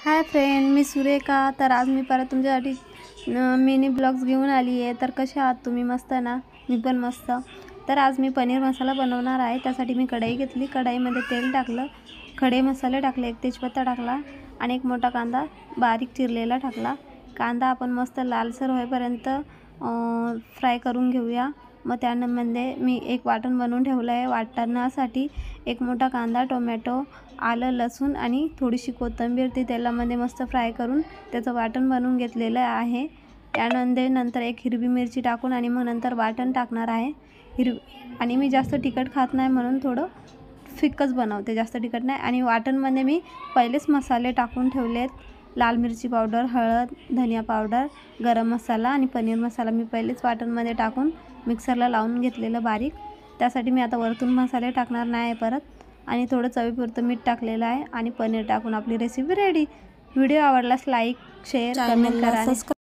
Hi friend, मी सुरेखा। तर आज मी परत तुमच्यासाठी मिनी ब्लॉग्स घेऊन आली आहे। तर कसे आहात तुम्ही? मस्त ना? मी पण मस्त। तर आज मी पनीर मसाला बनवणार आहे। त्यासाठी मी कढई घेतली, कढईमध्ये तेल टाकलं, खडे मसाले टाकले, एक तेजपत्ता टाकला आणि एक मोठा कांदा बारीक चिरलेला टाकला। कांदा आपण मस्त लालसर होईपर्यंत फ्राय करून घेऊया। मग त्यामध्ये मी एक वाटण बनवून ठेवलं आहे। वाटणासाठी एक मोठा कांदा, टोमॅटो, आलं, लसूण आणि थोडीशी कोथिंबीर ती तेलामध्ये मस्त फ्राय करून त्याचं वाटण बनवून घेतलेलं आहे। त्यानंतर एक हिरवी मिरची टाकून आणि मग नंतर वाटण टाकणार आहे। आणि मी जास्त तिखट खात नाही म्हणून थोडं फिक्कच बनवते, जास्त तिखट नाही। आणि वाटणमध्ये मी पहिलेच मसाले टाकून ठेवलेत, लाल मिरची पावडर, हळद, धनिया पावडर, गरम मसाला आणि पनीर मसाला मी पहिलेच वाटणमध्ये टाकून मिक्सरला लावून घेतलेलं बारीक। त्यासाठी मी आता वरतून मसाले टाकणार नाही परत। आणि थोडं चवीपुरतं मीठ टाकलेलं आहे आणि पनीर टाकून आपली रेसिपी रेडी। व्हिडिओ आवडल्यास लाईक, शेअर, कमेंट करा।